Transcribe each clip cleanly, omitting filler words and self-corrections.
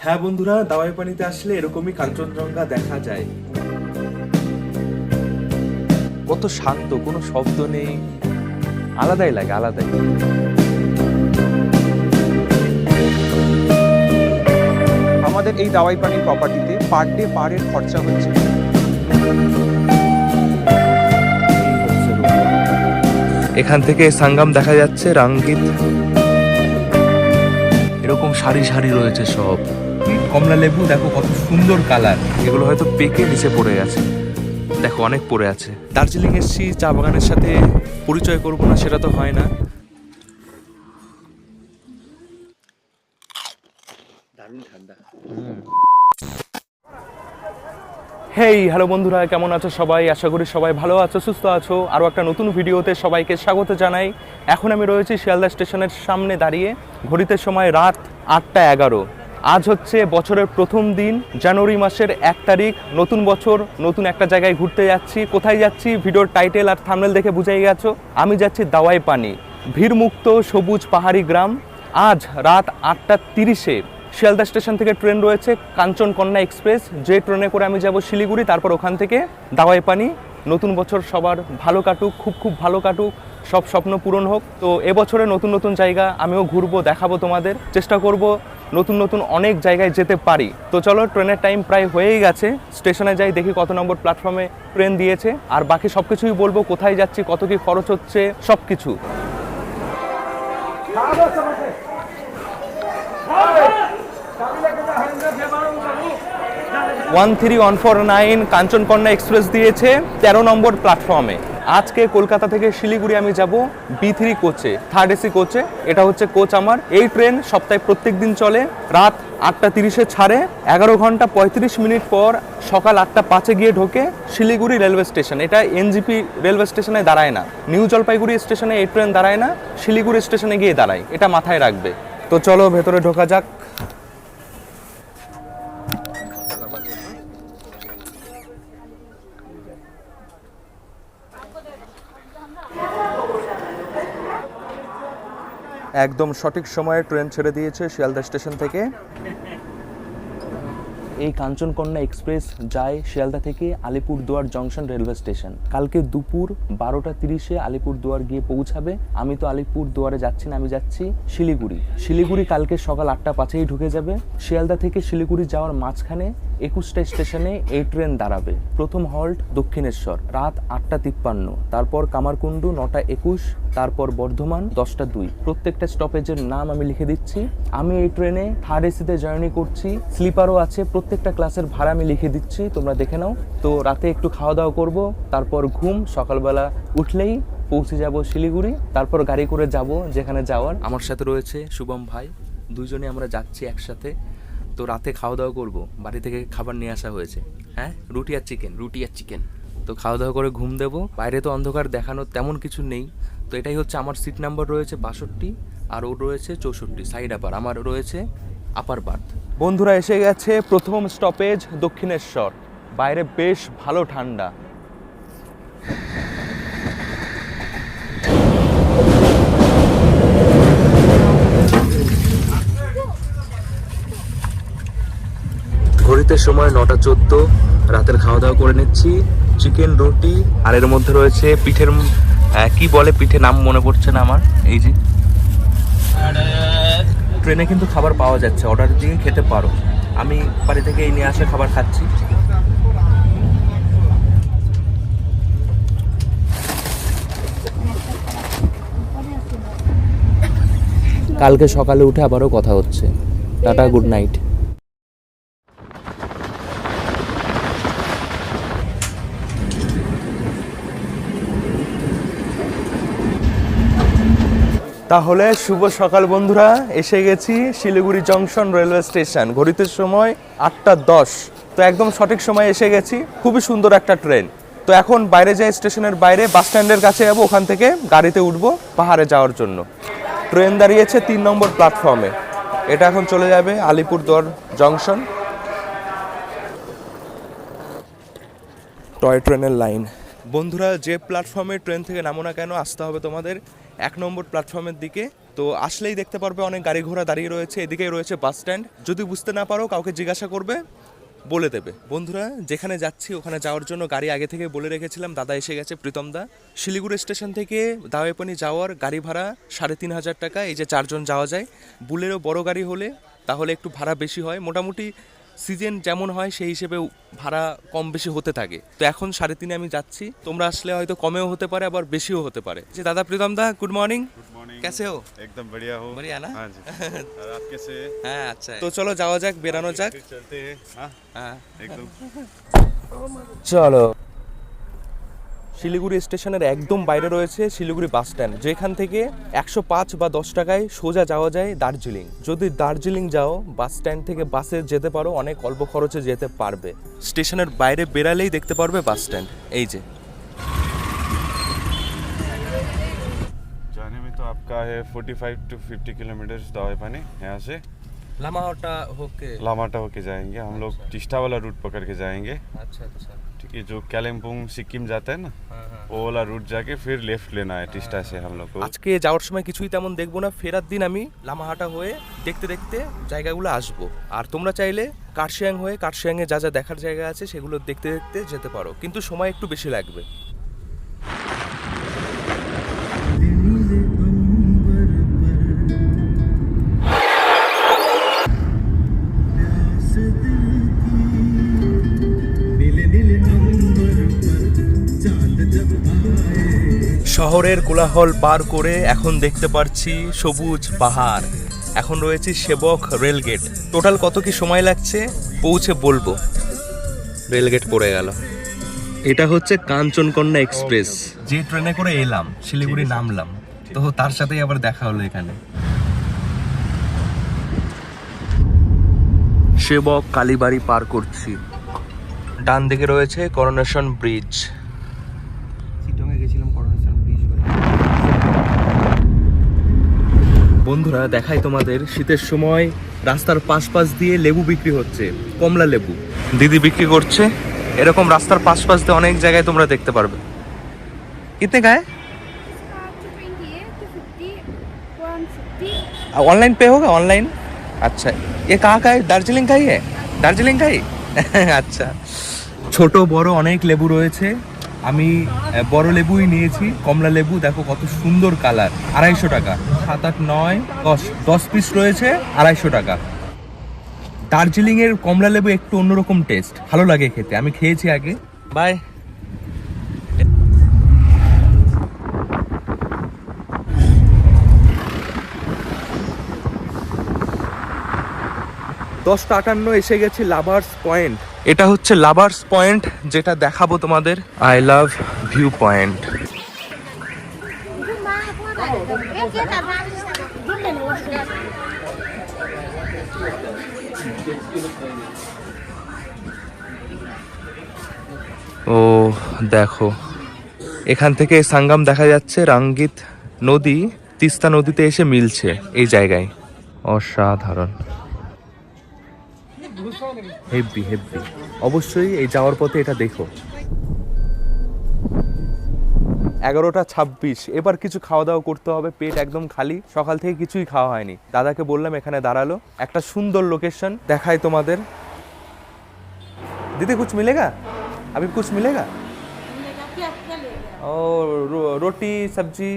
হ্যাঁ বন্ধুরা, দাওয়াই পানিতে আসলে এরকমই কাঞ্চনজঙ্ঘা দেখা যায়। কত শান্ত, কোনো শব্দ নেই, আলাদাই লাগে, আলাদাই। আমাদের এই দাওয়াই পানি প্রপার্টিতে পার ডে পারের খরচা হচ্ছে এখান থেকে সাঙ্গাম দেখা যাচ্ছে, রাঙ্গিত। এরকম সারি সারি রয়েছে সব। কমলা লেবু দেখো কত সুন্দর কালার। এগুলো হয়তো পেকে নিচে পড়ে গেছে, দেখো অনেক পড়ে আছে। দার্জিলিং এসছি, চা বাগানের সাথে পরিচয় করব না সেটা তো হয় না। দারুণ ঠান্ডা। হেই হ্যালো বন্ধুরা, কেমন আছো সবাই? আশা করি সবাই ভালো আছো, সুস্থ আছো। আরও একটা নতুন ভিডিওতে সবাইকে স্বাগত জানাই। এখন আমি রয়েছি শিয়ালদা স্টেশনের সামনে দাঁড়িয়ে। ঘড়িতে সময় রাত 8টা 11। আজ হচ্ছে বছরের প্রথম দিন, জানুয়ারি মাসের 1 তারিখ। নতুন বছর, নতুন একটা জায়গায় ঘুরতে যাচ্ছি। কোথায় যাচ্ছি ভিডিওর টাইটেল আর থাম্বনেল দেখে বুঝেই গেছো। আমি যাচ্ছি দাওয়াই পানি, ভিড়মুক্ত সবুজ পাহাড়ি গ্রাম। আজ রাত 8টা 30-এ শিয়ালদা স্টেশন থেকে ট্রেন রয়েছে কাঞ্চনকন্যা এক্সপ্রেস, যে ট্রেনে করে আমি যাব শিলিগুড়ি, তারপর ওখান থেকে দাওয়াই পানি। নতুন বছর সবার ভালো কাটুক, খুব খুব ভালো কাটুক, সব স্বপ্ন পূরণ হোক। তো এবছরে নতুন নতুন জায়গা আমিও ঘুরবো, দেখাবো তোমাদের, চেষ্টা করব নতুন নতুন অনেক জায়গায় যেতে পারি। তো চলো, ট্রেনের টাইম প্রায় হয়েই গেছে। স্টেশনে যাই, দেখি কত নম্বর প্ল্যাটফর্মে ট্রেন দিয়েছে, আর বাকি সব কিছুই বলবো, কোথায় যাচ্ছি, কত কি খরচ হচ্ছে, সব কিছু। 13149 কাঞ্চনকন্যা এক্সপ্রেস দিয়েছে 13 নম্বর প্ল্যাটফর্মে। আজকে কলকাতা থেকে শিলিগুড়ি আমি যাব B3 কোচে, 3rd AC কোচে। এটা হচ্ছে কোচ আমার। এই ট্রেন সপ্তাহে প্রত্যেক দিন চলে। রাত 8টা 30-এ ছাড়ে, 11 ঘন্টা 35 মিনিট পর সকাল 8টা 5-এ গিয়ে ঢোকে শিলিগুড়ি রেলওয়ে স্টেশন। এটা NGP রেলওয়ে স্টেশনে দাঁড়ায় না, নিউ জলপাইগুড়ি স্টেশনে এই ট্রেন দাঁড়ায় না, শিলিগুড়ি স্টেশনে গিয়ে দাঁড়ায়, এটা মাথায় রাখবে। তো চলো ভেতরে ঢোকা যাক। একদম সঠিক সময়ে ট্রেন ছেড়ে দিয়েছে শিয়ালদা স্টেশন থেকে। এই কাঞ্চনকন্যা এক্সপ্রেস যায় শিয়ালদা থেকে আলিপুরদুয়ার জংশন রেলওয়ে স্টেশন। কালকে দুপুর 12টা 30-এ আলিপুরদুয়ার গিয়ে পৌঁছাবে। আমি তো আলিপুরদুয়ারে যাচ্ছি না, আমি যাচ্ছি শিলিগুড়ি। শিলিগুড়ি কালকে সকাল 8টা 5-এই ঢুকে যাবে। শিয়ালদা থেকে শিলিগুড়ি যাওয়ার মাঝখানে 21টা স্টেশনে এই ট্রেন দাঁড়াবে। প্রথম হল্ট দক্ষিণেশ্বর রাত 8টা 53, তারপর কামারকুণ্ডু 9টা 21, তারপর বর্ধমান 10টা 2। প্রত্যেকটা স্টপেজের নাম আমি লিখে দিচ্ছি। আমি এই ট্রেনে 3rd AC-তে জার্নি করছি, স্লিপারও আছে। প্রত্যেকটা ক্লাসের ভাড়া আমি লিখে দিচ্ছি, তোমরা দেখে নাও। তো রাতে একটু খাওয়া দাওয়া করব, তারপর ঘুম, সকালবেলা উঠলেই পৌঁছে যাব শিলিগুড়ি। তারপর গাড়ি করে যাব যেখানে যাওয়ার। আমার সাথে রয়েছে শুভম ভাই, দুইজনে আমরা যাচ্ছি একসাথে। তো রাতে খাওয়া দাওয়া করব, বাড়ি থেকে খাবার নিয়ে আসা হয়েছে। হ্যাঁ, রুটি আর চিকেন। তো খাওয়া দাওয়া করে ঘুম দেবো। বাইরে তো অন্ধকার, দেখানোর তেমন কিছু নেই। তো এটাই হচ্ছে আমার সিট নাম্বার রয়েছে 62, আর ওর রয়েছে 64, সাইড আপার। আমার রয়েছে আপার বার্থ। বন্ধুরা, এসে গেছে প্রথম স্টপেজ দক্ষিণেশ্বর। বাইরে বেশ ভালো ঠান্ডা। ঘড়িতে সময় 9টা 14। রাতের খাওয়া দাওয়া করে নিচ্ছি, চিকেন রুটি, আর এর মধ্যে রয়েছে পিঠের, কি বলে পিঠে, নাম মনে পড়ছে না আমার। এই যে ট্রেনে কিন্তু খাবার পাওয়া যাচ্ছে, অর্ডার দিয়ে খেতে পারো। আমি বাড়ি থেকে এই নিয়ে আসা খাবার খাচ্ছি। কালকে সকালে উঠে আবারও কথা হচ্ছে। Tata, good night. তাহলে শুভ সকাল বন্ধুরা, এসে গেছি শিলিগুড়ি জংশন রেলওয়ে স্টেশন। ঘড়িতে সময় 8টা 10। তো একদম সঠিক সময় এসে গেছি। খুবই সুন্দর একটা ট্রেন। তো এখন বাইরে যাই, স্টেশনের বাইরে বাস স্ট্যান্ডের কাছে যাবো, ওখান থেকে গাড়িতে উঠবো পাহাড়ে যাওয়ার জন্য। ট্রেন দাঁড়িয়েছে 3 নম্বর প্ল্যাটফর্মে। এটা এখন চলে যাবে আলিপুরদুয়ার জংশন। টয় ট্রেনের লাইন। বন্ধুরা, যে প্ল্যাটফর্মে ট্রেন থেকে নামো না কেন, আসতে হবে তোমাদের 1 নম্বর প্ল্যাটফর্মের দিকে। তো আসলেই দেখতে পারবে অনেক গাড়ি ঘোড়া দাঁড়িয়ে রয়েছে, এদিকেই রয়েছে বাস স্ট্যান্ড। যদি বুঝতে না পারো কাউকে জিজ্ঞাসা করবে, বলে দেবে। বন্ধুরা, যেখানে যাচ্ছি ওখানে যাওয়ার জন্য গাড়ি আগে থেকে বলে রেখেছিলাম। দাদা এসে গেছে, প্রীতম দা। শিলিগুড়ি স্টেশন থেকে দাওয়াইপানি যাওয়ার গাড়ি ভাড়া 3,500 টাকা। এই যে 4 জন যাওয়া যায়। বুলেরও বড় গাড়ি হলে তাহলে একটু ভাড়া বেশি হয়। মোটামুটি সিজন যেমন হয় সেই হিসেবে ভাড়া কম বেশি হতে থাকে। তো এখন 3.5 আমি যাচ্ছি। তোমরা আসলে হয়তো কমেও হতে পারে, আবার বেশিও হতে পারে। যে দাদা প্রীতম দা, গুড মর্নিং। कैसे हो? एकदम बढ़िया हो। बढ़िया ना? हाँ जी। और आप कैसे हैं? হ্যাঁ আচ্ছা, তো চলো যাওয়া যাক, বেরানো যাক। फिर चलते हैं। हाँ হ্যাঁ एकदम। চলো। শিলিগুড়ি স্টেশনের একদম বাইরে রয়েছে শিলিগুড়ি বাস স্ট্যান্ড, যেখান থেকে 105 বা 10 টাকায় সোজা যাওয়া যায় দার্জিলিং। যদি দার্জিলিং যাও বাস স্ট্যান্ড থেকে বাসে যেতে পারো, অনেক অল্প খরচে যেতে পারবে। স্টেশনের বাইরে বেরালেই দেখতে পারবে বাস স্ট্যান্ড। এই যে जाने में तो आपका है 45 to 50 किलोमीटर दावाईपानी यहाँ से। লামাহটা হোকে। लामाटा होके जाएंगे हम लोग। टिस्टा वाला रूट पकड़ के जाएंगे। আচ্ছা আচ্ছা, ठीक है, जो कालिम्पोंग सिक्किम जाता है ना, वो वाला रूट जाके फिर लेफ्ट लेना है टिस्टा से हम लोग को। আজকে যাওয়ার সময় কিছুই তেমন দেখবো না, ফেরার দিন আমি লামাহাটা হয়ে দেখতে দেখতে জায়গাগুলো আসবো। আর তোমরা চাইলে কার্শিয়াং হয়ে কার্শিয়াংয়ে যা যা দেখার জায়গা আছে সেগুলো দেখতে দেখতে যেতে পারো, কিন্তু সময় একটু বেশি লাগবে। শহরের কোলাহল পার করে এখন দেখতে পাচ্ছি সবুজ পাহাড়। এখন রয়েছে সেবক রেলগেট। টোটাল কত কি সময় লাগছে পৌঁছে বলবো। রেলগেট পড়ে গেল। এটা হচ্ছে কাঞ্চনকন্যা এক্সপ্রেস, যে ট্রেনে করে এলাম শিলিগুড়ি নামলাম, তো তার সাথেই আবার দেখা হলো এখানে। সেবক কালীবাড়ি পার করছি। ডান দিকে রয়েছে করোনেশন ব্রিজ। বন্ধুরা দেখাই তোমাদের, শীতের সময় রাস্তার পাশ দিয়ে লেবু বিক্রি হচ্ছে, কমলা লেবু দিদি বিক্রি করছে। এরকম রাস্তার পাশ দিয়ে অনেক জায়গায় তোমরা দেখতে পারবে। কিতনে का है? 220, 150. ऑनलाइन पे होगा? ऑनलाइन। अच्छा, ये कहाँ का है? दार्जिलिंग का ही है? दार्जिलिंग का ही। আচ্ছা, ছোট বড় অনেক লেবু রয়েছে। আমি বড় লেবুই নিয়েছি। কমলা লেবু দেখো কত সুন্দর কালার। 250 টাকা। 7, 8, 9, 10 পিস রয়েছে, 250 টাকা। দার্জিলিং এর কমলা লেবু একটু অন্যরকম টেস্ট, ভালো লাগে খেতে। আমি খেয়েছি আগে। বাই। 10:58 এসে গেছি লাভার্স পয়েন্ট। এটা হচ্ছে লাভার্স পয়েন্ট, যেটা দেখাবো তোমাদের। I love viewpoint. ও দেখো, এখান থেকে সাঙ্গাম দেখা যাচ্ছে। রাঙ্গিত নদী তিস্তা নদীতে এসে মিলছে এই জায়গায়। অসাধারণ, হেভি হেভি। অবশ্যই এই যাওয়ার পথে এটা দেখো। 11:26। এবার কিছু খাওয়া দাওয়া করতে হবে, পেট একদম খালি। সকাল থেকে কিছুই খাওয়া হয়নি। দাদাকে বললাম এখানে দাঁড়ালো। একটা সুন্দর লোকেশন দেখাই তোমাদের। দিদি কুছ মিলেগা? अभी कुछ मिलेगा? और रोटी सब्जी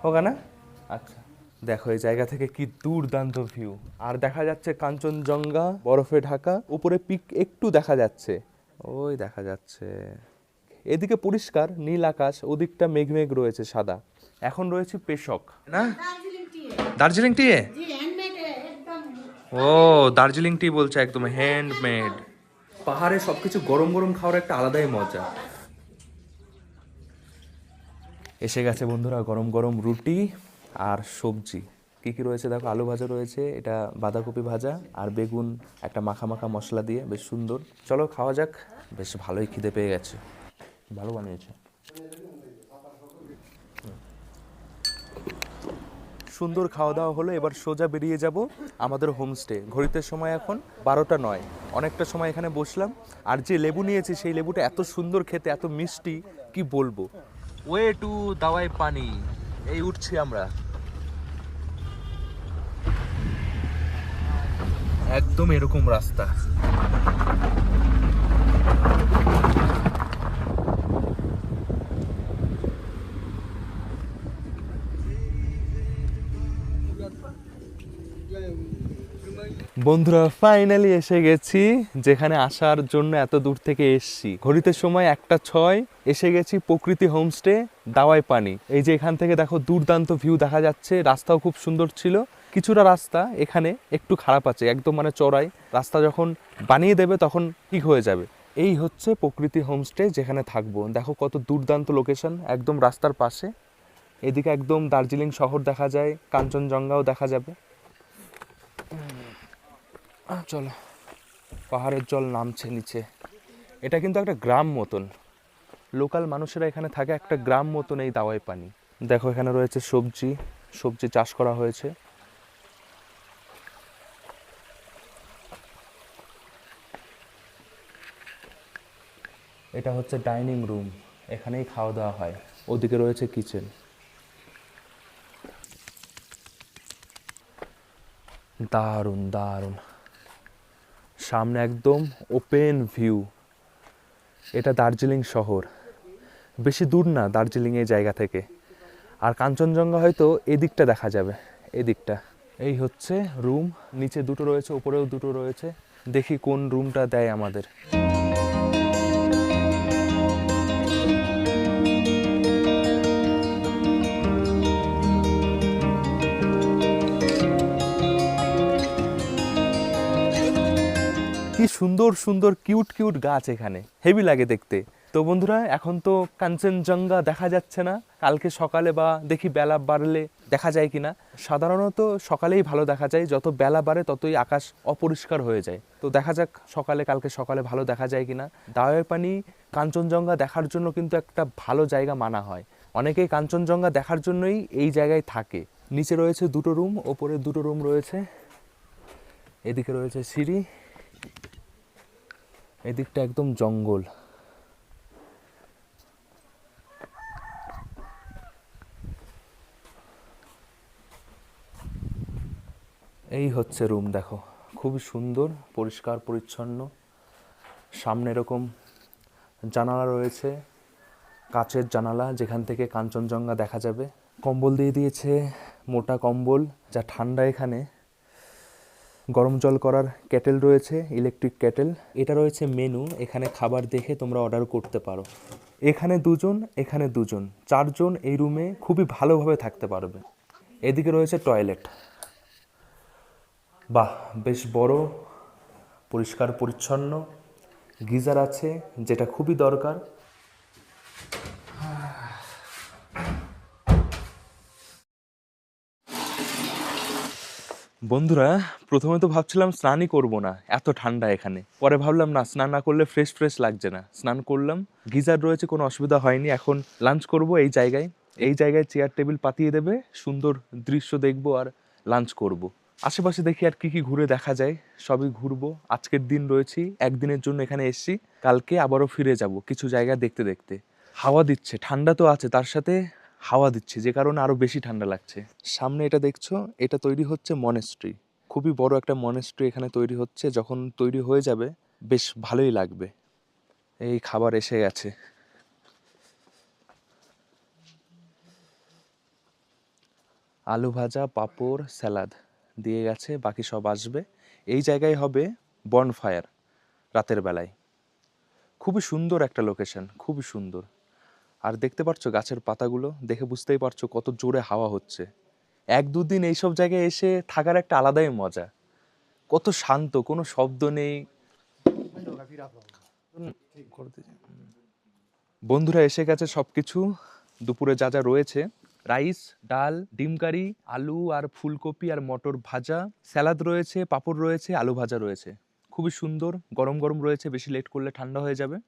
होगा ना? আচ্ছা, দেখো এই জায়গা থেকে কি দুর্দান্ত ভিউ। আর দেখা যাচ্ছে কাঞ্চনজঙ্ঘা বরফে ঢাকা। উপরে পিক একটু দেখা যাচ্ছে, ওই দেখা যাচ্ছে। এদিকে পরিষ্কার নীল আকাশ, ওদিকটা মেঘ মেঘ রয়েছে সাদা। এখন রয়েছে পেশক না, দার্জিলিং টি। ও দার্জিলিং টি বলছে, একদম হ্যান্ডমেড। পাহাড়ে সবকিছু গরম গরম খাওয়ার একটা আলাদাই মজা। এসে গেছে বন্ধুরা গরম গরম রুটি আর সবজি। কি কি রয়েছে দেখো, আলু ভাজা রয়েছে, এটা বাঁধাকপি ভাজা, আর বেগুন একটা মাখা মাখা মশলা দিয়ে, বেশ সুন্দর। চলো খাওয়া যাক। বেশ ভালোই খিদে পেয়ে গেছে, ভালো বানিয়েছে। সুন্দর খাওয়া দাওয়া হলো। এবার সোজা বেরিয়ে যাব আমাদের হোমস্টে। ঘড়িতে সময় এখন 12:09। অনেকটা সময় এখানে বসলাম। আর যে লেবু নিয়েছি সেই লেবুটা এত সুন্দর খেতে, এত মিষ্টি, কি বলবো। Way to Dawaipani. এই উঠছি আমরা। একদম এরকম রাস্তা। বন্ধুরা ফাইনালি এসে গেছি যেখানে আসার জন্য এত দূর থেকে এসছি। ঘড়িতে সময় 1:06, এসে গেছি প্রকৃতি হোমস্টে দাওয়াই পানি। এই যে এখান থেকে দেখো দুর্দান্ত ভিউ দেখা যাচ্ছে, রাস্তাও খুব সুন্দর ছিল। কিছুটা রাস্তা এখানে একটু খারাপ আছে, একদম মানে চড়াই। রাস্তা যখন বানিয়ে দেবে তখন ঠিক হয়ে যাবে। এই হচ্ছে প্রকৃতি হোমস্টে যেখানে থাকবো। দেখো কত দুর্দান্ত লোকেশন, একদম রাস্তার পাশে। এদিকে একদম দার্জিলিং শহর দেখা যায়, কাঞ্চনজঙ্ঘাও দেখা যাবে। চলো, পাহাড়ের জল নামছে নিচে। এটা কিন্তু একটা গ্রাম মতন, লোকাল মানুষেরা এখানে থাকে, একটা গ্রাম মতন এই দাওয়াই পানি। দেখো এখানে রয়েছে সবজি, সবজি চাষ করা হয়েছে। এটা হচ্ছে ডাইনিং রুম, এখানেই খাওয়া দাওয়া হয়। ওদিকে রয়েছে কিচেন। দারুণ দারুণ, সামনে একদম ওপেন ভিউ। এটা দার্জিলিং শহর, বেশি দূর না দার্জিলিং এই জায়গা থেকে। আর কাঞ্চনজঙ্ঘা হয়তো এদিকটা দেখা যাবে, এদিকটা। এই হচ্ছে রুম, নিচে দুটো রয়েছে, উপরেও দুটো রয়েছে। দেখি কোন রুমটা দেয় আমাদের। কি সুন্দর সুন্দর কিউট কিউট গাছ এখানে, হেভি লাগে দেখতে। তো বন্ধুরা এখন তো কাঞ্চনজঙ্ঘা দেখা যাচ্ছে না, কালকে সকালে বা দেখি বেলা বাড়লে দেখা যায় কিনা। সাধারণত সকালেই ভালো দেখা যায়, যত বেলা বাড়ে ততই আকাশ অপরিষ্কার হয়ে যায়। তো দেখা যাক সকালে, কালকে সকালে ভালো দেখা যায় কিনা। দাওয়াই পানি কাঞ্চনজঙ্ঘা দেখার জন্য কিন্তু একটা ভালো জায়গা মানা হয়। অনেকেই কাঞ্চনজঙ্ঘা দেখার জন্যই এই জায়গায় থাকে। নিচে রয়েছে দুটো রুম, ওপরে দুটো রুম রয়েছে। এদিকে রয়েছে সিঁড়ি, এদিকটা একদম জঙ্গল। এই হচ্ছে রুম, দেখো খুবই সুন্দর, পরিষ্কার পরিচ্ছন্ন। সামনে এরকম জানালা রয়েছে, কাচের জানালা, যেখান থেকে কাঞ্চনজঙ্ঘা দেখা যাবে। কম্বল দিয়ে দিয়েছে, মোটা কম্বল, যা ঠান্ডা এখানে। গরম জল করার কেটেল রয়েছে, ইলেকট্রিক কেটেল। এটা রয়েছে মেনু, এখানে খাবার দেখে তোমরা অর্ডার করতে পারো। এখানে দুজন, এখানে দুজন, 4 জন এই রুমে খুবই ভালোভাবে থাকতে পারবে। এদিকে রয়েছে টয়লেট, বাহ বেশ বড়, পরিষ্কার পরিচ্ছন্ন। গিজার আছে, যেটা খুবই দরকার। বন্ধুরা প্রথমে তো ভাবছিলাম স্নানই করব না, এত ঠান্ডা এখানে। পরে ভাবলাম না, স্নান না করলে ফ্রেশ ফ্রেশ লাগছে না। স্নান করলাম, গিজার রয়েছে, কোনো অসুবিধা হয়নি। এখন লাঞ্চ করব এই জায়গায়। এই জায়গায় চেয়ার টেবিল পাতিয়ে দেবে, সুন্দর দৃশ্য দেখবো আর লাঞ্চ করব। আশেপাশে দেখি আর কি কি ঘুরে দেখা যায়, সবই ঘুরবো। আজকের দিন রয়েছি, একদিনের জন্য এখানে এসছি, কালকে আবারও ফিরে যাব কিছু জায়গা দেখতে দেখতে। হাওয়া দিচ্ছে, ঠান্ডা তো আছে, তার সাথে হাওয়া দিচ্ছে, যে কারণে আরো বেশি ঠান্ডা লাগছে। সামনে এটা দেখছো, এটা তৈরি হচ্ছে মনেস্ট্রি। খুবই বড় একটা মনেস্ট্রি এখানে তৈরি হচ্ছে। যখন তৈরি হয়ে যাবে বেশ ভালোই লাগবে। এই খাবার এসে গেছে, আলু ভাজা, পাঁপড়, স্যালাড দিয়ে গেছে, বাকি সব আসবে। এই জায়গায় হবে বনফায়ার রাতের বেলায়। খুবই সুন্দর একটা লোকেশন, খুবই সুন্দর। আর দেখতে পাচ্ছ গাছের পাতাগুলো, দেখে বুঝতেই পারছো কত জোরে হাওয়া হচ্ছে। 1-2 দিন এইসব জায়গায় এসে থাকার একটা আলাদাই মজা। কত শান্ত, কোনো শব্দ নেই। বন্ধুরা এসে গেছে সবকিছু। দুপুরে যা যা রয়েছে, রাইস, ডাল, ডিম কারি, আলু আর ফুলকপি আর মটর ভাজা, স্যালাদ রয়েছে, পাঁপড় রয়েছে, আলু ভাজা রয়েছে। খুবই সুন্দর, গরম গরম রয়েছে, বেশি লেট করলে ঠান্ডা হয়ে যাবে।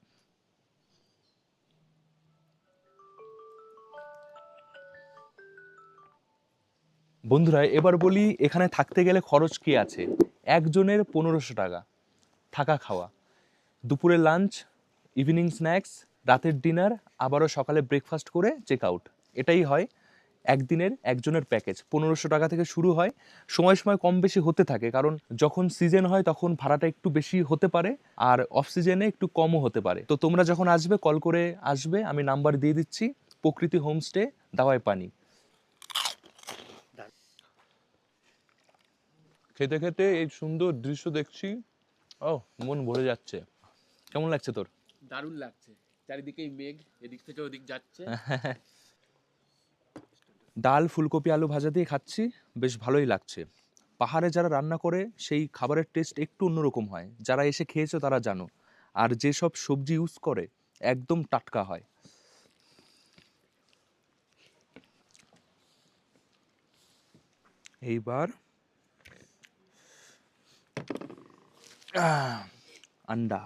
বন্ধুরা এবার বলি এখানে থাকতে গেলে খরচ কি আছে। একজনের 1500 টাকা থাকা খাওয়া, দুপুরে লাঞ্চ, ইভিনিং স্ন্যাক্স, রাতের ডিনার, আবারও সকালে ব্রেকফাস্ট করে চেক আউট, এটাই হয়। একদিনের একজনের প্যাকেজ 1500 টাকা থেকে শুরু হয়। সময় সময় কম বেশি হতে থাকে, কারণ যখন সিজন হয় তখন ভাড়াটা একটু বেশি হতে পারে, আর অফ সিজনে একটু কমও হতে পারে। তো তোমরা যখন আসবে কল করে আসবে, আমি নাম্বার দিয়ে দিচ্ছি। প্রকৃতি হোমস্টে, দাওয়াই পানি। খেতে খেতে এই সুন্দর দৃশ্য দেখছি, ও মন ভরে যাচ্ছে। কেমন লাগছে তোর? দারুণ লাগছে, চারিদিকেই মেঘ, এদিক থেকে ওদিক যাচ্ছে। ডাল ফুলকপি আলু ভাজা দিয়ে খাচ্ছি, বেশ ভালোই লাগছে। পাহাড়ে যারা রান্না করে সেই খাবারের টেস্ট একটু অন্যরকম হয়, যারা এসে খেয়েছো তারা জানো। আর যেসব সবজি ইউজ করে একদম টাটকা হয়। এইবার আন্ডা।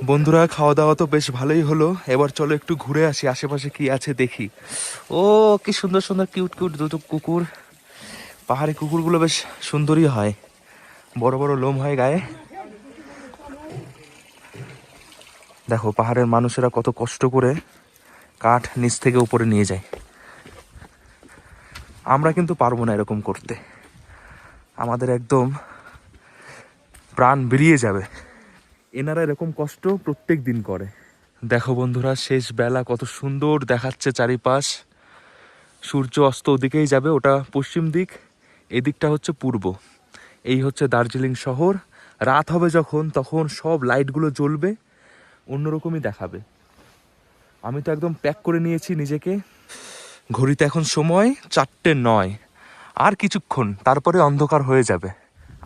বন্ধুরা, খাওয়া দাওয়া তো বেশ ভালোই হলো, এবার চলো একটু ঘুরে আসি, আশেপাশে কি আছে দেখি। ও কি সুন্দর সুন্দর কিউট কিউট দুটো কুকুর। পাহাড়ি কুকুরগুলো বেশ সুন্দরই হয়, বড় বড় লোম হয় গায়ে। দেখো পাহাড়ের মানুষেরা কত কষ্ট করে কাঠ নিচ থেকে উপরে নিয়ে যায়। আমরা কিন্তু পারবো না এরকম করতে, আমাদের একদম প্রাণ বেরিয়ে যাবে। এনারা এরকম কষ্ট প্রত্যেক দিন করে। দেখো বন্ধুরা, শেষ বেলা কত সুন্দর দেখাচ্ছে চারিপাশ। সূর্য অস্ত ওদিকেই যাবে, ওটা পশ্চিম দিক, এদিকটা হচ্ছে পূর্ব। এই হচ্ছে দার্জিলিং শহর। রাত হবে যখন, তখন সব লাইটগুলো জ্বলবে, অন্যরকমই দেখাবে। আমি তো একদম প্যাক করে নিয়েছি নিজেকে। ঘড়িতে এখন সময় 4:09, আর কিছুক্ষণ তারপরে অন্ধকার হয়ে যাবে।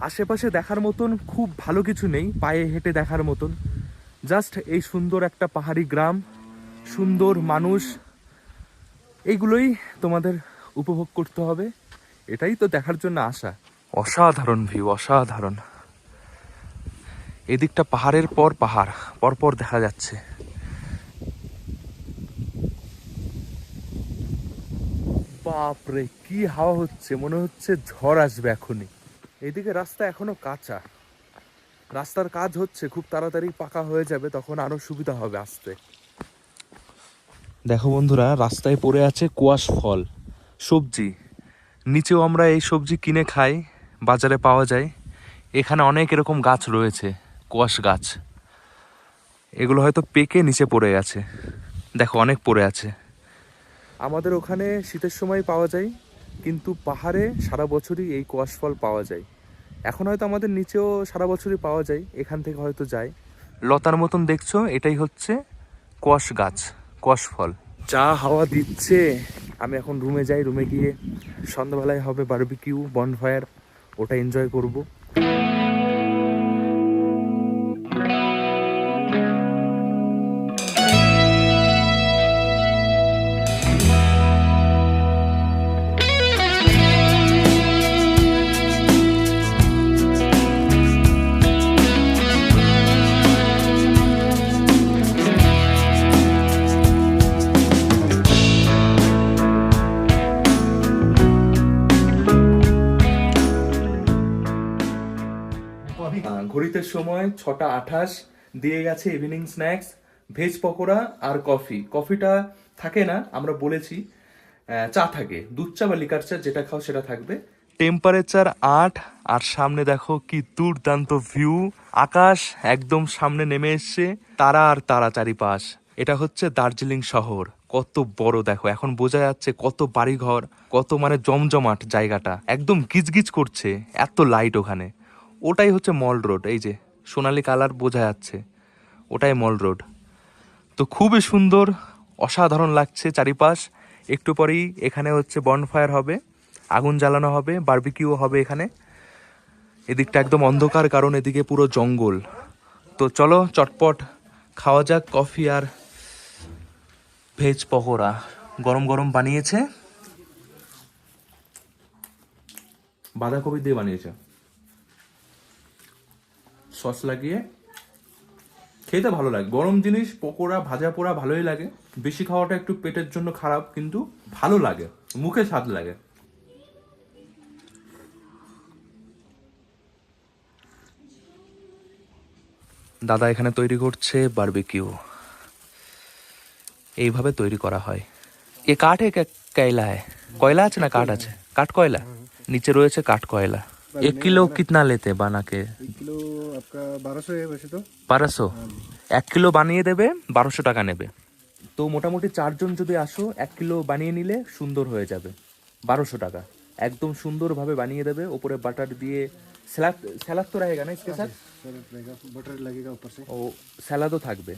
আশেপাশে দেখার মতন খুব ভালো কিছু নেই, পায়ে হেঁটে দেখার মতন। জাস্ট এই সুন্দর একটা পাহাড়ি গ্রাম, সুন্দর মানুষ, এইগুলোই তোমাদের উপভোগ করতে হবে। এটাই তো দেখার জন্য আসা। অসাধারণ ভিউ, অসাধারণ। এদিকটা পাহাড়ের পর পাহাড় পরপর দেখা যাচ্ছে। বাপরে কি হাওয়া হচ্ছে, মনে হচ্ছে ঝড় আসবে এখনই। এইদিকে রাস্তা এখনো কাঁচা, রাস্তার কাজ হচ্ছে, খুব তাড়াতাড়ি পাকা হয়ে যাবে, তখন আরো সুবিধা হবে আসতে। দেখো বন্ধুরা, রাস্তায় পড়ে আছে কোয়াশ ফল, সবজি। নিচেও আমরা এই সবজি কিনে খাই, বাজারে পাওয়া যায়। এখানে অনেক এরকম গাছ রয়েছে, কোয়াশ গাছ। এগুলো হয়তো পেকে নিচে পড়ে গেছে, দেখো অনেক পড়ে আছে। আমাদের ওখানে শীতের সময় পাওয়া যায়, কিন্তু পাহাড়ে সারা বছরই এই কোয়াশ ফল পাওয়া যায়। এখন হয়তো আমাদের নিচেও সারা বছরই পাওয়া যায়, এখান থেকে হয়তো যায়। লতার মতন দেখছো, এটাই হচ্ছে কোয়াশ গাছ, কোয়াশ ফল। যা হাওয়া দিচ্ছে, আমি এখন রুমে যাই। রুমে গিয়ে সন্ধ্যাবেলায় হবে বারবিকিউ, বনফায়ার, ওটা এনজয় করব। ঘড়িতে সময় 6:28, দিয়ে গেছে ইভিনিং স্ন্যাক্স, ভেজ পকোড়া আর কফি। কফিটা থাকে না, আমরা বলেছি, চা থাকে, দুধ চা বা লিকার চা, যেটা খাও সেটা থাকবে। টেম্পারেচার 8, আর সামনে দেখো কি দুর্দান্ত ভিউ। আকাশ একদম সামনে নেমে এসছে, তারা আর তারা চারিপাশ। এটা হচ্ছে দার্জিলিং শহর, কত বড় দেখো, এখন বোঝা যাচ্ছে কত বাড়িঘর, কত মানে জমজমাট জায়গাটা, একদম গিজগিজ করছে, এত লাইট ওখানে। ওটাই হচ্ছে মল রোড, এই যে সোনালী কালার বোঝা যাচ্ছে, ওটাই মল রোড। তো খুবই সুন্দর, অসাধারণ লাগছে চারিপাশ। একটু পরেই এখানে হচ্ছে বনফায়ার হবে, আগুন জ্বালানো হবে, বারবিকিউ হবে এখানে। এদিকটা একদম অন্ধকার, কারণ এদিকে পুরো জঙ্গল। তো চলো চটপট খাওয়া যাক কফি আর ভেজ পকোড়া। গরম গরম বানিয়েছে, বাঁধাকপি দিয়ে বানিয়েছে, সস লাগিয়ে খেতে ভালো লাগে। গরম জিনিস, পকোড়া ভাজা পোড়া ভালোই লাগে। বেশি খাওয়াটা একটু পেটের জন্য খারাপ, কিন্তু ভালো লাগে, মুখে স্বাদ লাগে। দাদা এখানে তৈরি করছে বারবিকিউ। এইভাবে তৈরি করা হয়। এ কাঠ এ কয়লা है কয়লা আছে না কাঠ আছে? কাঠ কয়লা, নিচে রয়েছে কাঠ কয়লা। 1 किलो कितना लेते बना के? 1 किलो आपका 1200 है वैसे तो। 1200। 1 किलो বানিয়ে দেবে 1200 টাকা নেবে। তো মোটামুটি 4 জন যদি আসো 1 কিলো বানিয়ে নিলে সুন্দর হয়ে যাবে। 1200 টাকা একদম সুন্দরভাবে বানিয়ে দেবে। ওপরে বাটার দিয়ে স্যালাড স্যালাড তো रहेगा না इसके साथ? सैलड रहेगा, बटर लगेगा ऊपर से। ও স্যালাদও থাকবে।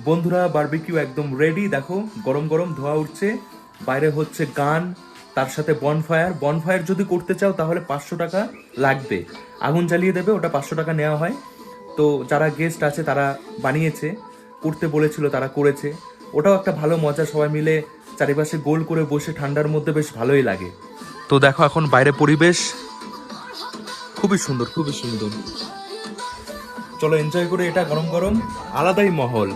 বন্ধুরা বারবিকিউ একদম রেডি। দেখো গরম গরম ধোয়া উঠছে, বাইরে হচ্ছে গান, তার সাথে বনফায়ার যদি করতে চাও তাহলে 500 টাকা লাগবে। আগুন জ্বালিয়ে দেবে, ওটা 500 টাকা নেওয়া হয়। তো যারা গেস্ট আছে তারা বানিয়েছে, করতে বলেছিল তারা করেছে। ওটাও একটা ভালো মজা, সবাই মিলে চারিপাশে গোল করে বসে ঠান্ডার মধ্যে বেশ ভালোই লাগে। তো দেখো এখন বাইরে পরিবেশ খুবই সুন্দর, খুবই সুন্দর। চলো এনজয় করে, এটা গরম গরম আলাদাই মহল,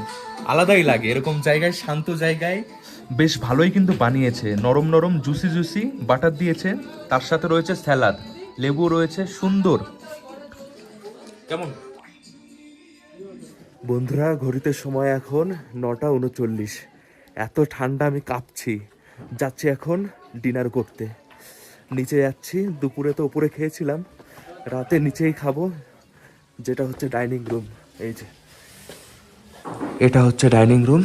আলাদাই লাগে এরকম জায়গায়, শান্ত জায়গায়। বেশ ভালোই কিন্তু বানিয়েছে, নরম নরম জুসি জুসি বাটার দিয়েছে, তার সাথে রয়েছে স্যালাড, লেবু রয়েছে, সুন্দর। কেমন বন্ধুরা? ঘড়িতে সময় এখন 9টা 39। এত ঠান্ডা আমি কাঁপছি। যাচ্ছি এখন ডিনার করতে, নিচে যাচ্ছি। দুপুরে তো উপরে খেয়েছিলাম, রাতে নিচেই খাবো, যেটা হচ্ছে ডাইনিং রুম। এই যে এটা হচ্ছে ডাইনিং রুম,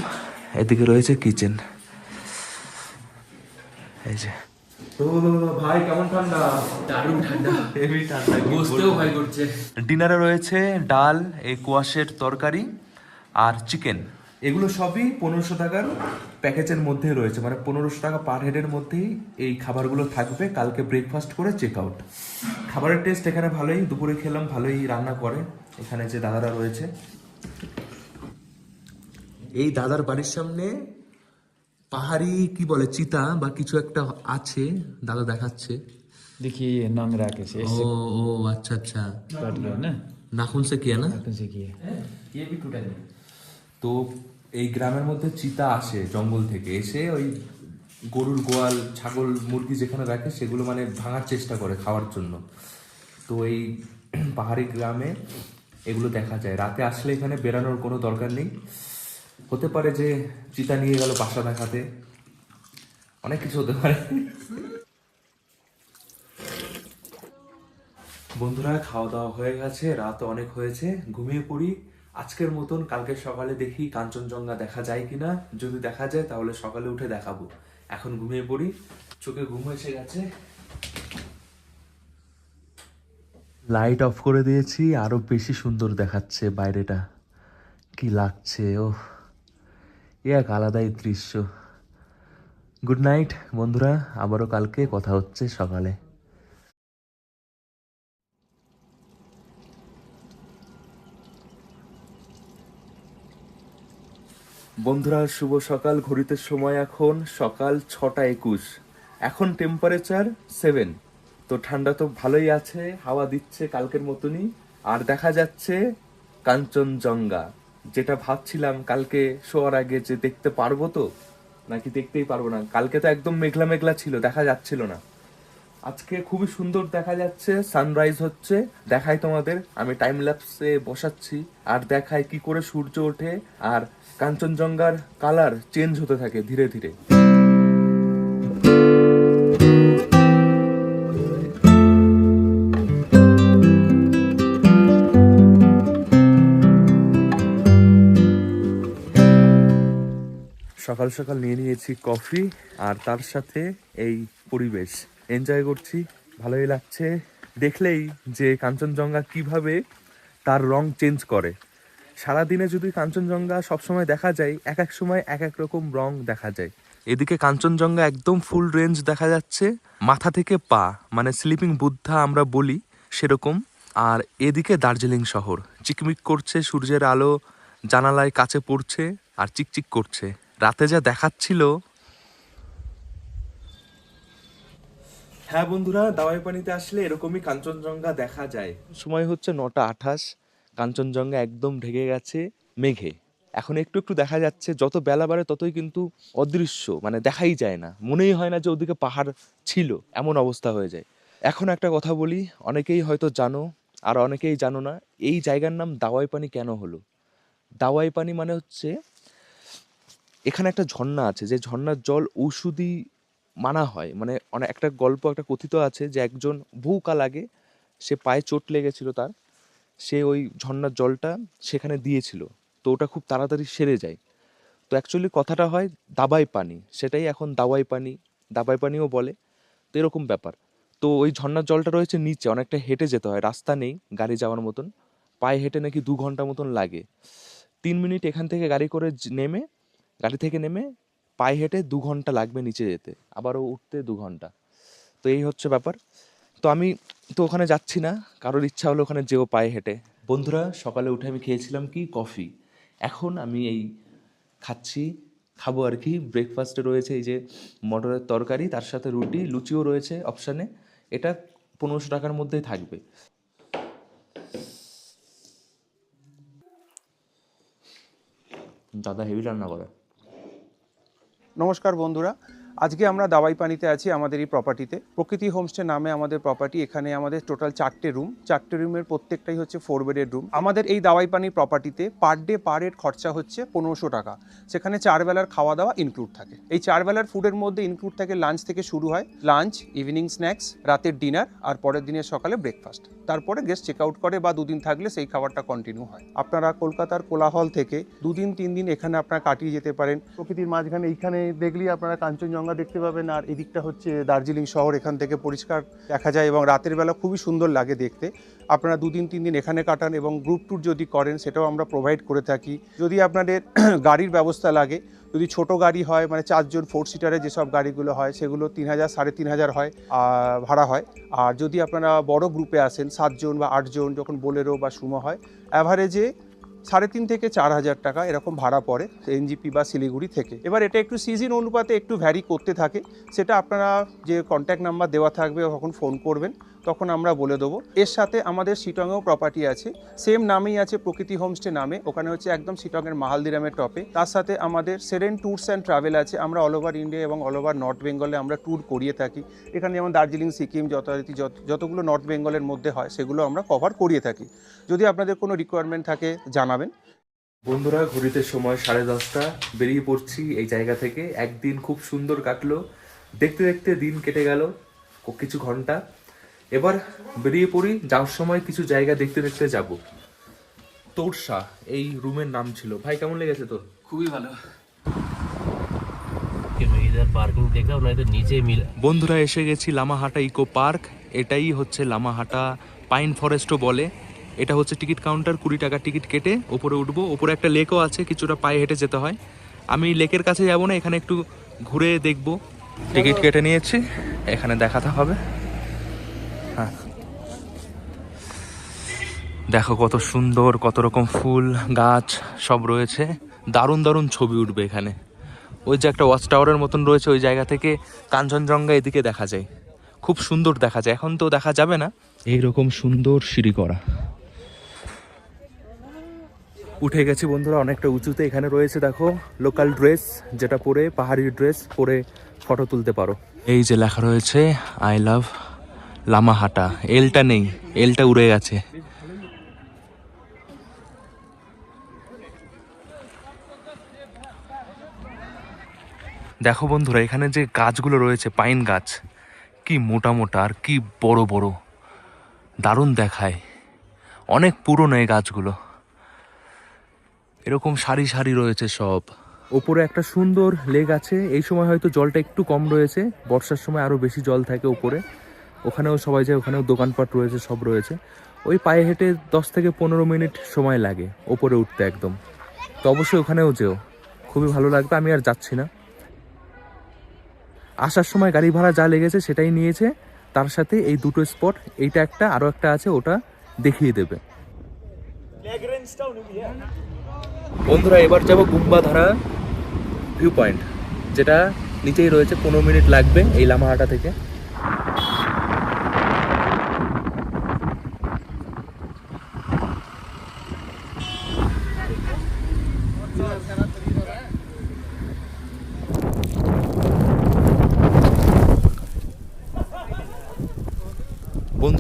এদিকে রয়েছে কিচেন। এই যে তো ভাই কেমন ঠান্ডা? দারুণ ঠান্ডা, হেভি ঠান্ডা, বসতেও ভয় করছে। ডিনারে রয়েছে ডাল, এই কোয়াশের তরকারি আর চিকেন। এগুলো সবই 1500 টাকার প্যাকেজের মধ্যে রয়েছে, মানে 1500 টাকা পার হেডের মধ্যেই এই খাবারগুলো থাকবে। কালকে ব্রেকফাস্ট করে চেক আউট। খাবারের টেস্ট এখানে ভালোই, দুপুরে খেলাম, ভালোই রান্না করে এখানে যে দাদারা রয়েছে। এই দাদার বাড়ির সামনে পাহাড়ি কি বলে চিতা বা কিছু একটা আছে, দাদা দেখাচ্ছে। देखिए ये नंगरा कैसे ও ও আচ্ছা আচ্ছা, कट गया ना, নাখুন সে কিয়া না। नाखून से किए। ये भी टूटा नहीं। তো এই গ্রামের মধ্যে চিতা আসে জঙ্গল থেকে, এসে ওই গরুর গোয়াল, ছাগল, মুরগি যেখানে রাখে সেগুলো মানে ভাঙার চেষ্টা করে খাওয়ার জন্য। তো এই পাহাড়ি গ্রামে এগুলো দেখা যায়। রাতে আসলে এখানে বেরানোর কোনো দরকার নেই। হতে পারে যে চিতা নিয়ে গেল বাসা দেখাতে, অনেক কিছু হতে পারে। বন্ধুরা খাওয়া দাওয়া হয়ে গেছে, রাত অনেক হয়েছে, ঘুমিয়ে পড়ি আজকের মতন। কালকে সকালে দেখি কাঞ্চনজঙ্ঘা দেখা যায় কিনা, যদি দেখা যায় তাহলে সকালে উঠে দেখাবো। এখন ঘুমিয়ে পড়ি, চোখে ঘুম এসে গেছে। লাইট অফ করে দিয়েছি, আরো বেশি সুন্দর দেখাচ্ছে বাইরেটা, কি লাগছে ও, এক আলাদাই দৃশ্য। গুড নাইট বন্ধুরা, আবারও কালকে কথা হচ্ছে সকালে। বন্ধুরা শুভ সকাল। ঘড়িতে সময় এখন সকাল 6টা 21। এখন টেম্পারেচার 7। তো ঠান্ডা তো ভালোই আছে, হাওয়া দিচ্ছে কালকের মতনই। আর দেখা যাচ্ছে কাঞ্চনজঙ্ঘা, যেটা ভাবছিলাম কালকে শোয়ার আগে যে দেখতে পারবো তো নাকি দেখতেই পারবো না। কালকে তো একদম মেঘলা মেঘলা ছিল, দেখা যাচ্ছিল না। আজকে খুবই সুন্দর দেখা যাচ্ছে, সানরাইজ হচ্ছে। দেখাই তোমাদের, আমি টাইম ল্যাপসে বসাচ্ছি আর দেখাই কি করে সূর্য ওঠে আর কাঞ্চনজঙ্ঘার কালার চেঞ্জ হতে থাকে ধীরে ধীরে। সকাল সকাল নিয়ে নিয়েছি কফি, আর তার সাথে এই পরিবেশ এনজয় করছি, ভালোই লাগছে। দেখলেই যে কাঞ্চনজঙ্ঘা কিভাবে তার রং চেঞ্জ করে। সারাদিনে যদি কাঞ্চনজঙ্ঘা সবসময় দেখা যায়, এক এক সময় এক এক রকম রং দেখা যায়। এদিকে কাঞ্চনজঙ্ঘা একদম ফুল রেঞ্জ দেখা যাচ্ছে, মাথা থেকে পা, মানে স্লিপিং বুদ্ধা আমরা বলি সেরকম। আর এদিকে দার্জিলিং শহর চিকমিক করছে, সূর্যের আলো জানালায় কাছে পড়ছে আর চিকচিক করছে। রাতে যা দেখাচ্ছিল। হ্যাঁ বন্ধুরা, দাওয়াই পানিতে আসলে এরকমই কাঞ্চনজঙ্ঘা দেখা যায়। সময় হচ্ছে 9টা 28, কাঞ্চনজঙ্ঘা একদম ঢেকে গেছে মেঘে। এখন একটু একটু দেখা যাচ্ছে, যত বেলা বাড়ে ততই কিন্তু অদৃশ্য, মানে দেখাই যায় না, মনেই হয় না যে ওদিকে পাহাড় ছিল, এমন অবস্থা হয়ে যায়। এখন একটা কথা বলি, অনেকেই হয়তো জানো আর অনেকেই জানো না, এই জায়গার নাম দাওয়াই পানি কেন হলো। দাওয়াই পানি মানে হচ্ছে এখানে একটা ঝর্ণা আছে, যে ঝর্ণার জল ঔষধি মানা হয়। মানে অনেক একটা গল্প, একটা কথিত আছে যে একজন বহুকাল আগে সে পায়ে চোট লেগেছিল তার, সে ওই ঝর্ণার জলটা সেখানে দিয়েছিল, তো ওটা খুব তাড়াতাড়ি সেরে যায়। তো অ্যাকচুয়ালি কথাটা হয় দাবাই পানি, সেটাই এখন দাওয়াই পানি, দাবাই পানিও বলে। তো এরকম ব্যাপার। তো ওই ঝর্ণার জলটা রয়েছে নিচে, অনেকটা হেঁটে যেতে হয়, রাস্তা নেই গাড়ি যাওয়ার মতন। পায়ে হেঁটে নাকি 2 ঘন্টা মতন লাগে। 3 মিনিট এখান থেকে নেমে গাড়ি থেকে নেমে পায়ে হেঁটে 2 ঘন্টা লাগবে নিচে যেতে, আবারও উঠতে 2 ঘন্টা। তো এই হচ্ছে ব্যাপার। তো আমি তো ওখানে যাচ্ছি না, কারোর ইচ্ছা হলো ওখানে যেও পায়ে হেঁটে। বন্ধুরা, সকালে উঠে আমি খেয়েছিলাম কি কফি, এখন আমি এই খাবো আর কি। ব্রেকফাস্টে রয়েছে এই যে মটরের তরকারি, তার সাথে রুটি, লুচিও রয়েছে অপশানে। এটা 1500 টাকার মধ্যেই থাকবে। দাদা হেভি রান্না করে। নমস্কার বন্ধুরা, আজকে আমরা দাওয়াই পানিতে আছি আমাদের এই প্রপার্টিতে। প্রকৃতি হোমস্টে নামে আমাদের প্রপার্টি। এখানে আমাদের টোটাল 4টে রুম, 4টে রুমের প্রত্যেকটাই হচ্ছে 4 বেডের রুম। আমাদের এই দাওয়াই পানি প্রপার্টিতে পার ডে পার হেড খরচা হচ্ছে 1500 টাকা। সেখানে 4 বেলার খাওয়া দাওয়া ইনক্লুড থাকে। এই 4 বেলার ফুডের মধ্যে ইনক্লুড থাকে লাঞ্চ থেকে শুরু হয়, লাঞ্চ, ইভিনিং স্ন্যাক্স, রাতের ডিনার আর পরের দিনের সকালে ব্রেকফাস্ট। তারপরে গেস্ট চেক আউট করে বা 2 দিন থাকলে সেই খাবারটা কন্টিনিউ হয়। আপনারা কলকাতার কোলাহল থেকে 2 দিন 3 দিন এখানে আপনারা কাটিয়ে যেতে পারেন। প্রকৃতির মাঝখানে এইখানে দেখলেই আপনারা কাঞ্চনজঙ্ঘা দেখতে পাবেন, আর এদিকটা হচ্ছে দার্জিলিং শহর। এখান থেকে পরিষ্কার দেখা যায় এবং রাতের বেলা খুবই সুন্দর লাগে দেখতে। আপনারা 2 দিন 3 দিন এখানে কাটান এবং গ্রুপ ট্যুর যদি করেন সেটাও আমরা প্রোভাইড করে থাকি। যদি আপনাদের গাড়ির ব্যবস্থা লাগে, যদি ছোট গাড়ি হয়, মানে 4 জন 4 সিটারে যেসব গাড়িগুলো হয় সেগুলো 3000 3500 হয় ভাড়া হয়। আর যদি আপনারা বড় গ্রুপে আসেন 7 জন বা 8 জন, যখন বোলেরো বা সুমো হয়, অ্যাভারেজে 3,500 থেকে 4,000 টাকা এরকম ভাড়া পড়ে এনজিপি বা শিলিগুড়ি থেকে। এবার এটা একটু সিজন অনুপাতে একটু ভ্যারি করতে থাকে, সেটা আপনারা যে কন্ট্যাক্ট নাম্বার দেওয়া থাকবে তখন ফোন করবেন, তখন আমরা বলে দেবো। এর সাথে আমাদের শিটংয়েও প্রপার্টি আছে, সেম নামেই আছে, প্রকৃতি হোমস্টে নামে। ওখানে হচ্ছে একদম শিটংয়ের মাহালদিরামের টপে। তার সাথে আমাদের সেরেন ট্যুরস অ্যান্ড ট্রাভেল আছে। আমরা অল ওভার ইন্ডিয়া এবং অল ওভার নর্থ বেঙ্গলে আমরা ট্যুর করিয়ে থাকি। এখানে যেমন দার্জিলিং, সিকিম, যথারীতি যতগুলো নর্থ বেঙ্গলের মধ্যে হয় সেগুলো আমরা কভার করিয়ে থাকি। যদি আপনাদের কোনো রিকোয়ারমেন্ট থাকে জানাবেন। বন্ধুরা, ঘড়িতে সময় 10:30, বেরিয়ে পড়ছি এই জায়গা থেকে। একদিন খুব সুন্দর কাটলো, দেখতে দেখতে দিন কেটে গেল কিছু ঘন্টা। এবার বেরিয়ে পড়ি, যাওয়ার সময় কিছু জায়গা দেখতে দেখতে যাব। তোরসা এই রুমের নাম ছিল। ভাই, কেমন লেগেছে তোর? খুবই ভালো। इधर पार्किंग देखा और इधर नीचे मिला। বন্ধুরা, এসে গেছি লামাহাটা ইকো পার্ক। এটাই হচ্ছে লামাহাটা পাইন ফরেস্টও বলে। এটা হচ্ছে টিকিট কাউন্টার, 20 টাকা টিকিট কেটে ওপরে উঠবো। ওপরে একটা লেকও আছে, কিছুটা পায়ে হেঁটে যেতে হয়। আমি লেকের কাছে যাব না, এখানে একটু ঘুরে দেখব। টিকিট কেটে নিয়েছি, এখানে দেখাতে হবে। হ্যাঁ, দেখো কত সুন্দর, কত রকম ফুল গাছ সব রয়েছে। দারুণ দারুণ ছবি উঠবে এখানে। ওই যে একটা ওয়াচ টাওয়ারের মতন রয়েছে, ওই জায়গা থেকে কাঞ্চনজঙ্ঘা এদিকে দেখা যায়, খুব সুন্দর দেখা যায়। এখন তো দেখা যাবে না। এইরকম সুন্দর সিঁড়ি করা। উঠে গেছি বন্ধুরা অনেকটা উঁচুতে। এখানে রয়েছে দেখো লোকাল ড্রেস, যেটা পরে পাহাড়ি ড্রেস পরে ফটো তুলতে পারো। এই যে লেখা রয়েছে আই লাভ লামাহাটা। এলটা নেই, এলটা উড়ে গেছে। দেখো বন্ধুরা, এখানে যে গাছগুলো রয়েছে, পাইন গাছ, কি মোটা মোটা আর কি বড় বড়, দারুণ দেখায়। অনেক পুরনো এই গাছগুলো, এরকম সারি সারি রয়েছে সব। ওপরে একটা সুন্দর লেক আছে। এই সময় হয়তো জলটা একটু কম রয়েছে, বর্ষার সময় আরও বেশি জল থাকে ওপরে। ওখানেও সবাই যায়, ওখানেও দোকানপাট রয়েছে, সব রয়েছে। ওই পায়ে হেঁটে 10 থেকে 15 মিনিট সময় লাগে ওপরে উঠতে একদম। তো অবশ্যই ওখানেও যেও, খুবই ভালো লাগবে। আমি আর যাচ্ছি না। আসার সময় গাড়ি ভাড়া যা লেগেছে সেটাই নিয়েছে, তার সাথে এই দুটো স্পট, এইটা একটা, আরও একটা আছে, ওটা দেখিয়ে দেবে। বন্ধুরা, এবার যাবো গুম্বাধারা ভিউ পয়েন্ট, যেটা নিচেই রয়েছে। 15 মিনিট লাগবে এই লামাহাটা থেকে।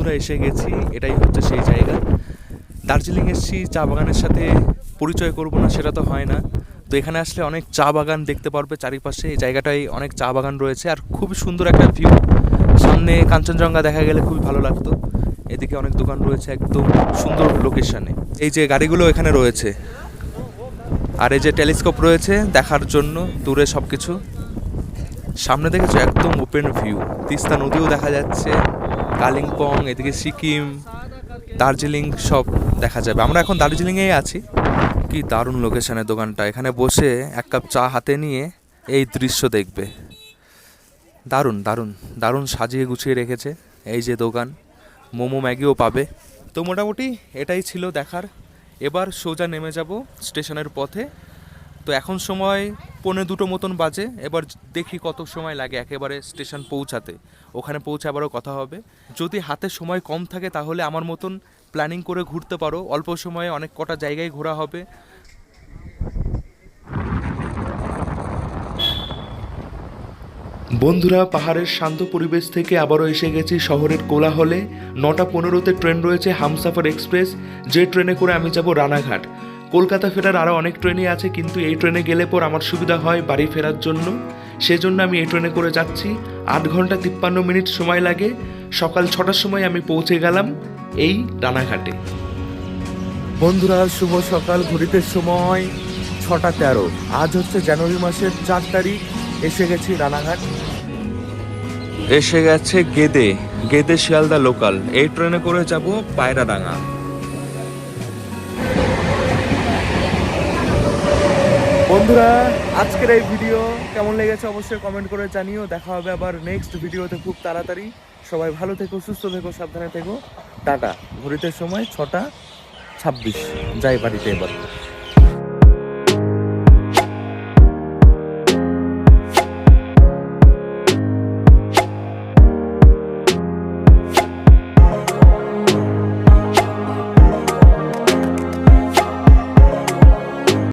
বন্ধুরা এসে গেছি, এটাই হচ্ছে সেই জায়গা। দার্জিলিং এসেছি, চা বাগানের সাথে পরিচয় করব না সেটা তো হয় না। তো এখানে আসলে অনেক চা বাগান দেখতে পারবে চারিপাশে। এই জায়গাটায় অনেক চা বাগান রয়েছে আর খুবই সুন্দর একটা ভিউ। সামনে কাঞ্চনজঙ্ঘা দেখা গেলে খুবই ভালো লাগতো। এদিকে অনেক দোকান রয়েছে একদম সুন্দর লোকেশনে। এই যে গাড়িগুলো এখানে রয়েছে, আর এই যে টেলিস্কোপ রয়েছে দেখার জন্য দূরে সব কিছু। সামনে দেখেছো একদম ওপেন ভিউ, তিস্তা নদীও দেখা যাচ্ছে, কালিম্পং, এদিকে সিকিম, দার্জিলিং সব দেখা যাবে। আমরা এখন দার্জিলিংয়েই আছি। কি দারুণ লোকেশনের দোকানটা, এখানে বসে এক কাপ চা হাতে নিয়ে এই দৃশ্য দেখবে। দারুণ দারুণ দারুণ সাজিয়ে গুছিয়ে রেখেছে এই যে দোকান। মোমো ম্যাগিও পাবে। তো মোটামুটি এটাই ছিল দেখার। এবার সোজা নেমে যাব স্টেশনের পথে। তো এখন সময় 1:45 মতন বাজে। এবার দেখি কত সময় লাগে একেবারে স্টেশন পৌঁছাতে। ওখানে পৌঁছে আবারও কথা হবে। যদি হাতে সময় কম থাকে তাহলে আমার মতন প্ল্যানিং করে ঘুরতে পারো, অল্প সময়ে অনেক কটা জায়গায় ঘোরা হবে। বন্ধুরা, পাহাড়ের শান্ত পরিবেশ থেকে আবারও এসে গেছি শহরের কোলাহলে। 9:15-তে ট্রেন রয়েছে হামসাফার এক্সপ্রেস, যে ট্রেনে করে আমি যাব রানাঘাট। কলকাতা ফেরার আরও অনেক ট্রেনই আছে, কিন্তু এই ট্রেনে গেলে পর আমার সুবিধা হয় বাড়ি ফেরার জন্য। সেজন্য আমি এই ট্রেনে করে যাচ্ছি। 8 ঘন্টা 53 মিনিট সময় লাগে। সকাল 6টার সময় আমি পৌঁছে গেলাম এই রানাঘাটে। বন্ধুরা, শুভ সকাল। ঘড়িতে সময় 6:13। আজ হচ্ছে জানুয়ারি মাসের 4 তারিখ। এসে গেছি রানাঘাট। এসে গেছে গেদে শিয়ালদা লোকাল। এই ট্রেনে করে যাব পায়রাডাঙ্গা। বন্ধুরা, আজকের এই ভিডিও কেমন লেগেছে অবশ্যই কমেন্ট করে জানিও। দেখা হবে আবার নেক্সট ভিডিওতে খুব তাড়াতাড়ি। সবাই ভালো থেকো, সুস্থ থেকো, সাবধানে থেকো। টাটা। ঘড়িতে সময় 6:26। যাই বাড়িতে এবার।